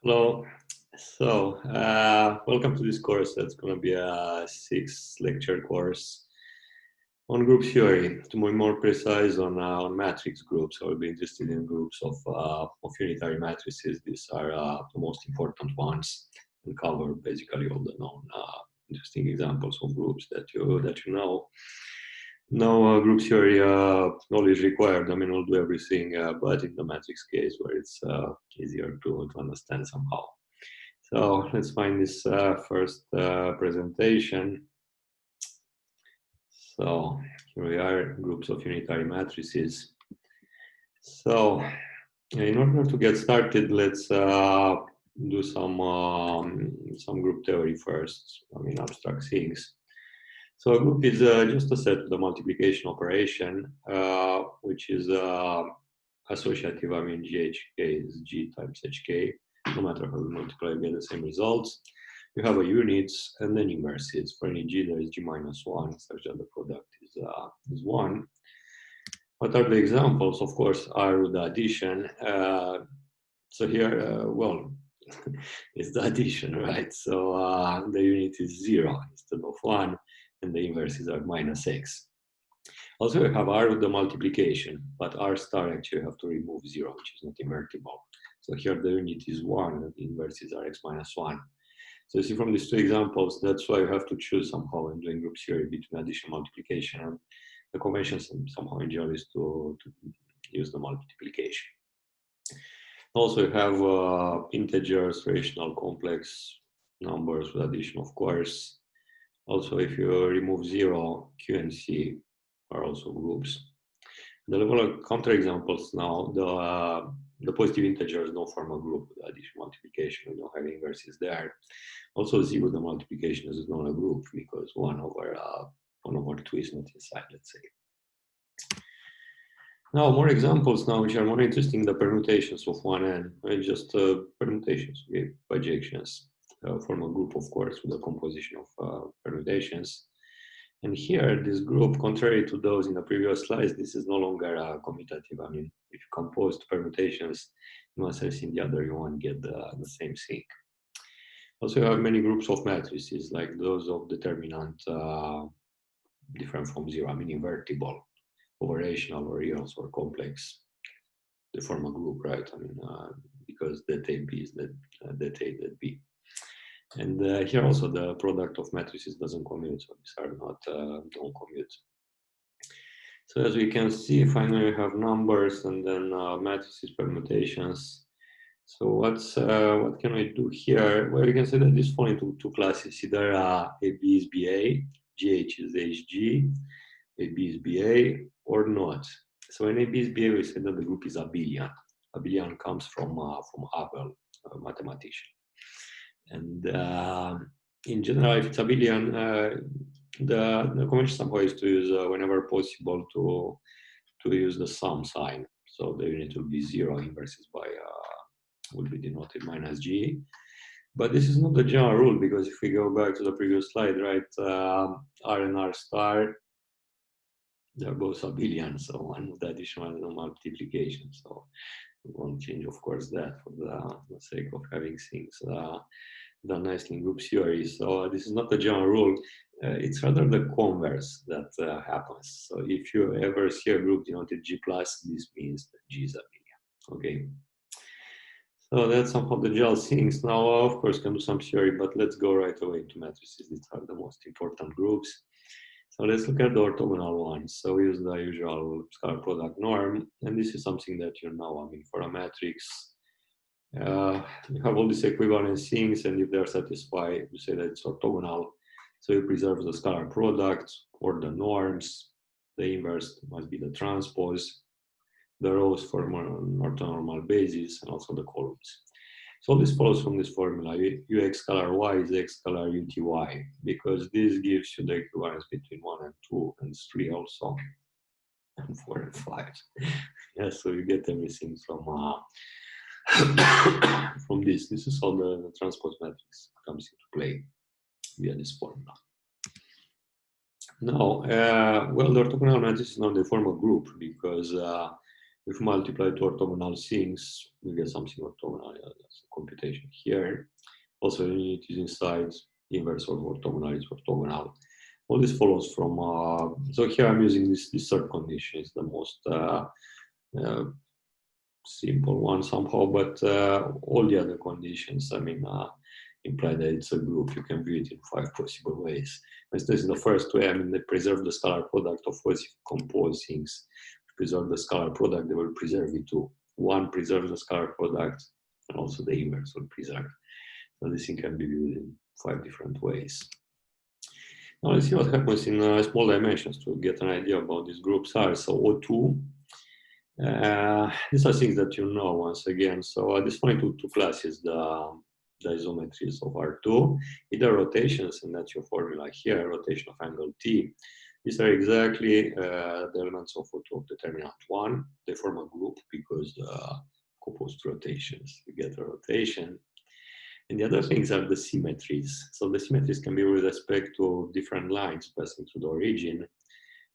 Hello. Welcome to this course. That's going to be a 6-lecture course on group theory. To be more precise, on matrix groups. I will be interested in groups of unitary matrices. These are the most important ones, and cover basically all the known interesting examples of groups that you know. No group theory knowledge required. I mean, we'll do everything, but in the matrix case, where it's easier to understand somehow. So let's find this first presentation. So here we are, groups of unitary matrices. So in order to get started, let's do some group theory first. I mean, abstract things. So a group is just a set of the multiplication operation, which is associative. I mean, GHK is G times HK. No matter how you multiply, you get the same results. You have a units and then inverses. For any G, there is G minus 1, such that the product is 1. What are the examples? Of course, are the addition. So here, well, it's the addition, right? So the unit is 0 instead of 1. And the inverses are minus x. Also, we have r with the multiplication, but r star actually have to remove 0, which is not invertible. So here the unit is 1, and the inverses are x minus 1. So you see from these two examples, that's why you have to choose somehow when doing group theory between addition and multiplication. And the convention somehow in general is to use the multiplication. Also, you have integers, rational, complex numbers with addition, of course. Also, if you remove 0, Q and C are also groups. The level of counterexamples now, the positive integers don't form a group with addition multiplication. We don't have inverses there. Also, Z with the multiplication is not a group because 1 over 2 is not inside, let's say. Now, more examples now, which are more interesting, the permutations of 1n, and just permutations, okay, bijections. Form a group, of course, with a composition of permutations. And here, this group, contrary to those in the previous slides, this is no longer commutative. I mean, if you compose permutations in one sense in the other, you won't get the same thing. Also, you have many groups of matrices, like those of determinant different from 0, I mean, invertible, over rational, or reals, or complex. They form a group, right? I mean, because that A B is that A that B. And here also the product of matrices doesn't commute, so these are not don't commute. So as we can see, finally we have numbers and then matrices, permutations. So what can we do here? Well, we can say that this fall into two classes. Either AB is BA, GH is HG, AB is BA, or not. So when AB is BA, we say that the group is abelian. Abelian comes from Abel, a mathematician. And in general, if it's abelian, the convention somehow is to use whenever possible to use the sum sign. So the unit will be 0, inverses by will be denoted minus G. But this is not the general rule, because if we go back to the previous slide, right, R and R star, they're both abelian, so one with the addition, one with the multiplication. So we won't change, of course, that for the sake of having things done nicely in group theory. So this is not the general rule. It's rather the converse that happens. So if you ever see a group denoted G+, this means that G is abelian. Okay. So that's some of the general things. Now, of course, can do some theory, but let's go right away to matrices. These are the most important groups. So let's look at the orthogonal ones. So we use the usual scalar product norm, and this is something that you know. I mean, for a matrix, you have all these equivalent things, and if they're satisfied, you say that it's orthogonal. So you preserve the scalar product or the norms. The inverse must be the transpose. The rows form an orthonormal basis, and also the columns. So this follows from this formula. Ux scalar y is x scalar uty, because this gives you the equivalence between 1 and 2 and 3 also, and 4 and 5. Yeah, so you get everything from from this. This is how the transpose matrix comes into play via this formula. Now, well, the orthogonal matrix is not the form of group, because If you multiply two orthogonal things, you get something orthogonal. Yeah, that's the computation here. Also, unit is inside, inverse of orthogonal is orthogonal. All this follows from, so here I'm using this third condition, is the most simple one somehow, but all the other conditions, I mean, imply that it's a group. You can view it in 5 possible ways. This is the first way. I mean, they preserve the scalar product. Of course, if you compose things, preserve the scalar product, they will preserve it too. One preserves the scalar product, and also the inverse will preserve. So this thing can be viewed in 5 different ways. Now let's see what happens in small dimensions to get an idea about these groups are. So O2, these are things that you know once again. So this point to two classes, the isometries of R2, either rotations, and that's your formula here, rotation of angle T. These are exactly the elements of O2 of determinant 1. They form a group because composed rotations, you get a rotation. And the other things are the symmetries. So the symmetries can be with respect to different lines passing through the origin.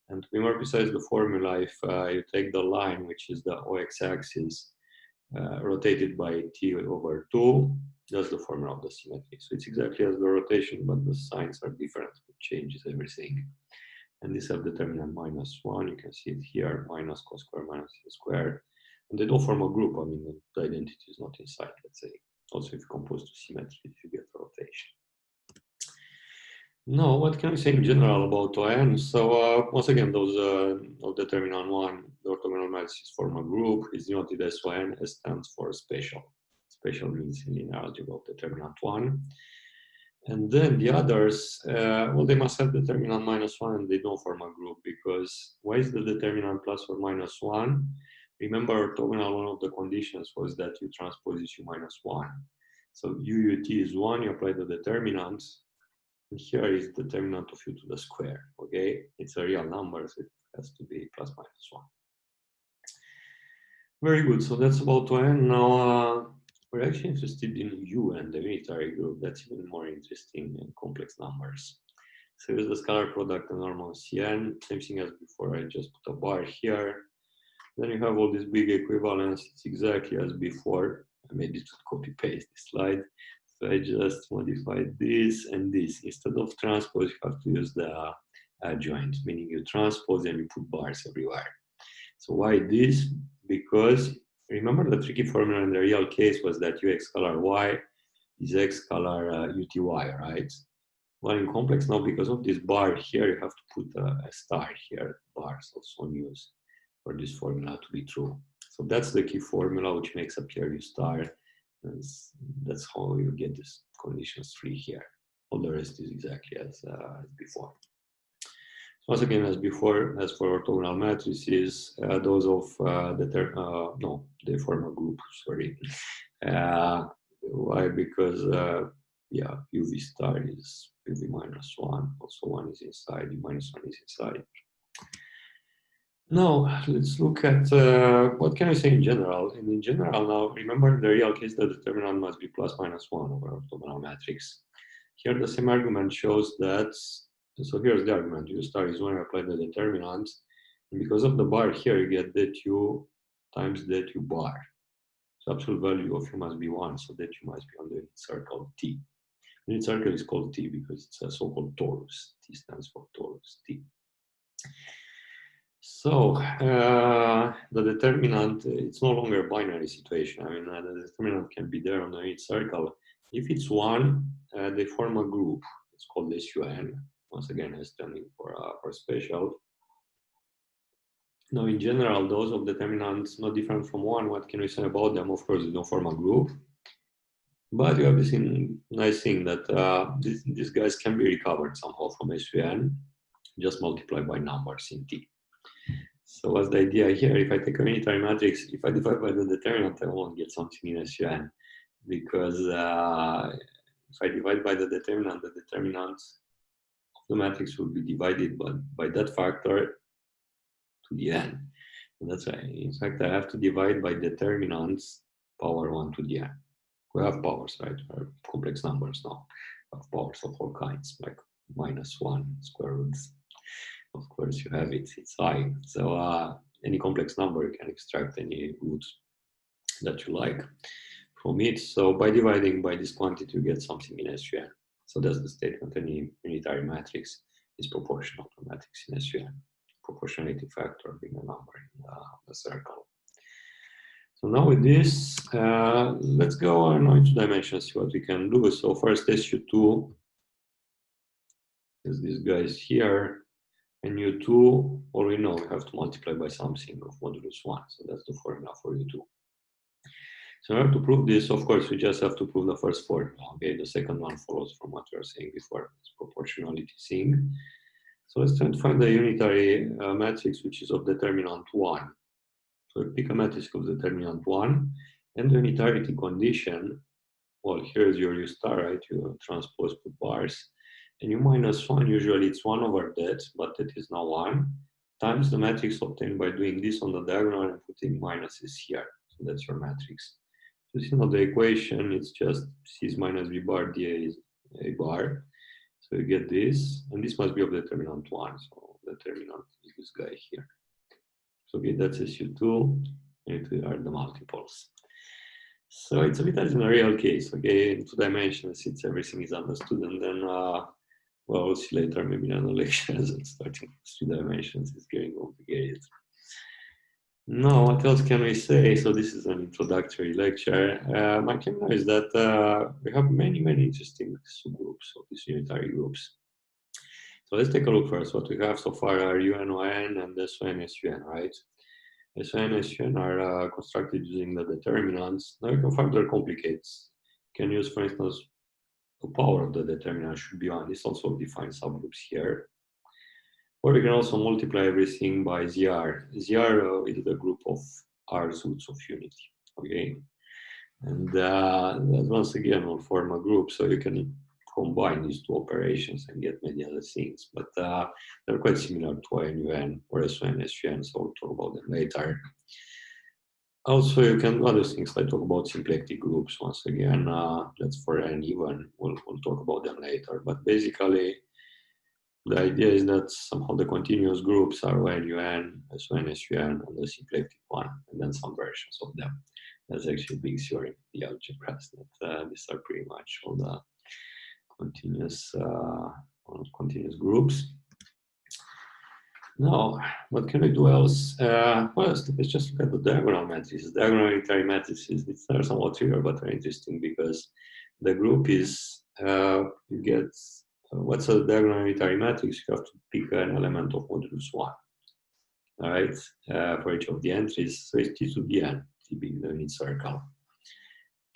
And to be more precise, the formula, if you take the line, which is the OX axis, rotated by T over 2, that's the formula of the symmetry. So it's exactly as the rotation, but the signs are different. It changes everything. And this have determinant -1. You can see it here, minus cos square minus c squared. And they don't form a group. I mean, the identity is not inside, let's say. Also, if you compose two symmetries, you get rotation. Now, what can we say in general about ON? So once again, those of determinant 1, the orthogonal matrices form a group, is denoted as ON. S stands for special. Special means in linear algebra of determinant 1. And then the others, well, they must have determinant -1 and they don't form a group, because why is the determinant plus or -1? Remember, orthogonal, one of the conditions was that U transpose is U -1. So UUT is 1, you apply the determinant, and here is determinant of U to the square, okay? It's a real number, so it has to be plus -1. Very good, so that's about ON. Now, we're actually interested in U and the unitary group. That's even more interesting in complex numbers. So here's the scalar product and normal Cn, same thing as before. I just put a bar here. Then you have all this big equivalence. It's exactly as before. I made it to copy paste this slide. So I just modified this and this. Instead of transpose, you have to use the adjoint, meaning you transpose and you put bars everywhere. So why this? Because remember the tricky formula in the real case was that ux scalar y is x scalar uty, right? Well, in complex now, because of this bar here, you have to put a star here, bars also used for this formula to be true. So that's the key formula, which makes up here u star. That's how you get this conditions free here. All the rest is exactly as before. Once again, as before, as for orthogonal matrices, those of they form a group, sorry. Why? Because, yeah, UV star is UV -1, also 1 is inside, U -1 is inside. Now, let's look at what can I say in general. And in general, now, remember in the real case, the determinant must be plus -1 over orthogonal matrix. Here, the same argument shows that. So here's the argument. U star is when you apply the determinant. And because of the bar here, you get that U times that U bar. So absolute value of U must be 1. So that U must be on the unit circle T. The unit circle is called T because it's a so-called torus. T stands for torus, T. So the determinant, it's no longer a binary situation. I mean, the determinant can be there on the unit circle. If it's 1, they form a group. It's called SUN. Once again, S standing for special. Now, in general, those of determinants not different from 1. What can we say about them? Of course, they don't form a group. But you have this nice thing that these guys can be recovered somehow from SUN, just multiplied by numbers in T. So what's the idea here? If I take a unitary matrix, if I divide by the determinant, I won't get something in SUN, because if I divide by the determinant of the matrix will be divided by that factor to the n. So that's why, in fact, I have to divide by determinants power 1 to the n. We have powers, right? We have complex numbers now. We have powers of all kinds, like -1 square roots. Of course, you have it. It's I. So any complex number, you can extract any root that you like from it. So by dividing by this quantity, you get something in SUN. So that's the statement: any unitary matrix is proportional to a matrix in SUN. Proportionality factor being a number in the circle. So now with this, let's go on into dimensions, see what we can do. So first SU2 is these guys here, and U2, all we know, we have to multiply by something of modulus 1. So that's the formula for U2. So in order to prove this, of course, we just have to prove the first formula. Okay, the second one follows from what we were saying before, this proportionality thing. So let's try to find the unitary matrix, which is of determinant 1. So pick a matrix of determinant 1, and the unitarity condition, well, here's your U star, right? You transpose put bars, and U minus 1, usually it's 1 over that, but it is now 1, times the matrix obtained by doing this on the diagonal and putting minuses here. So that's your matrix. So this is not the equation, it's just C minus B bar dA is A bar. So you get this, and this must be of determinant 1. So determinant is this guy here. So okay, that's SU2, and it are the multiples. So it's a bit as in a real case, okay, in 2 dimensions, everything is understood, and then, well, we'll see later, maybe in the lectures, and starting with 3 dimensions is getting complicated. Now, what else can we say? So this is an introductory lecture. My claim is that we have many, many interesting subgroups of these unitary groups. So let's take a look first. What we have so far are UNON and SON, SUN, right? SON and SUN are constructed using the determinants. Now you can further complicate. You can use, for instance, the power of the determinant should be 1. This also defines subgroups here. Or we can also multiply everything by ZR. ZR is the group of R's roots of unity, okay? And that once again will form a group, so you can combine these 2 operations and get many other things. But they're quite similar to INUN or SON, SUN, so we'll talk about them later. Also, you can do other things like talk about symplectic groups. Once again, that's for N even. We'll talk about them later. But basically, the idea is that somehow the continuous groups are ON, SON, SUN, and the symplectic one, and then some versions of them. That's actually a big theory in the algebras that these are pretty much all the continuous groups. Now, what can we do else? Well, let's just look at the diagonal matrices. Diagonal unitary matrices, these are somewhat trivial, but very interesting because the group is, you get, what's a diagonal unitary matrix? You have to pick an element of modulus 1, all right, for each of the entries. So it's T to the N, T being the unit circle.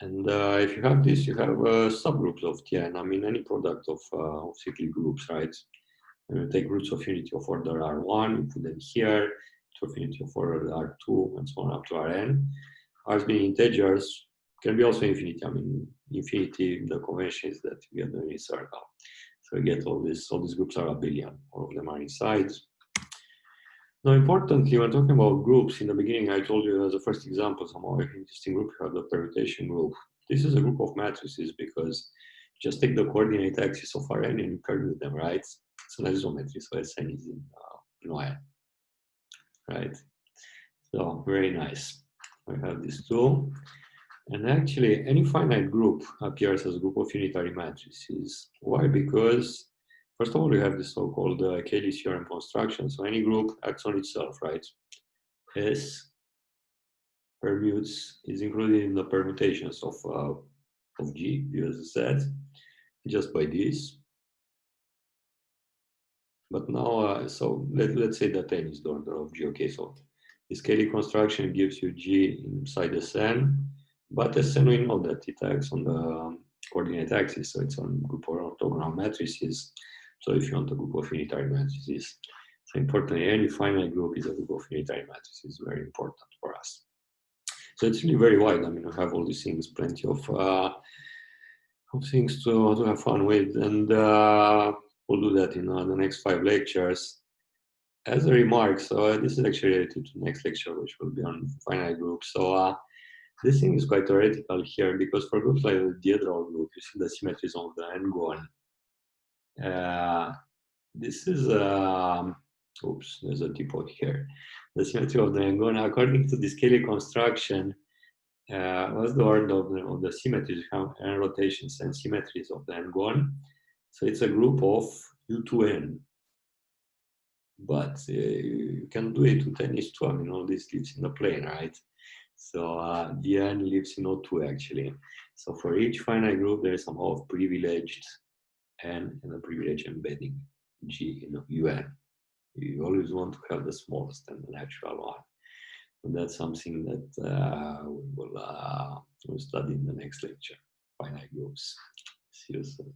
And if you have this, you have subgroups of Tn. I mean, any product of cyclic groups, right? And you take roots of unity of order R1, you put them here, roots of unity of order R2, and so on up to Rn. R's being integers can be also infinity. I mean, infinity, the convention is that you get the unit circle. So you get all these groups are abelian, all of them are inside. Now, importantly, when talking about groups, in the beginning, I told you as a first example, some other interesting group, you have the permutation group. This is a group of matrices because just take the coordinate axis of Rn and you permute them, right? It's an isometry, so Sn is in ON, right? So very nice. We have these 2. And actually, any finite group appears as a group of unitary matrices. Why? Because first of all, we have the so-called Cayley's theorem construction. So any group acts on itself, right? S permutes is included in the permutations of G, U as Z, just by this. But now, so let's say that N is the order of G. Okay, so this Cayley construction gives you G inside Sn, but Sn we know that it acts on the coordinate axis, so it's on group of orthogonal matrices. So if you want a group of unitary matrices, so importantly, any finite group is a group of unitary matrices, very important for us. So it's really very wide. I mean, you have all these things, plenty of things to have fun with, and we'll do that in the next 5 lectures. As a remark, so this is actually related to the next lecture, which will be on finite groups. So this thing is quite theoretical here because for groups like the diedral group, you see the symmetries of the n-gon. This is, oops, there's a typo here. the symmetry of the n-gon. According to this Cayley construction, what's the order of the symmetries, and rotations and symmetries of the n-gon? So it's a group of U2n. But you can do it with any two. I mean, all this lives in the plane, right? So the n lives in O2 actually. So for each finite group, there is somehow of privileged n and a privileged embedding G in UN. You always want to have the smallest and the natural one. And that's something that we'll study in the next lecture, finite groups. See you soon.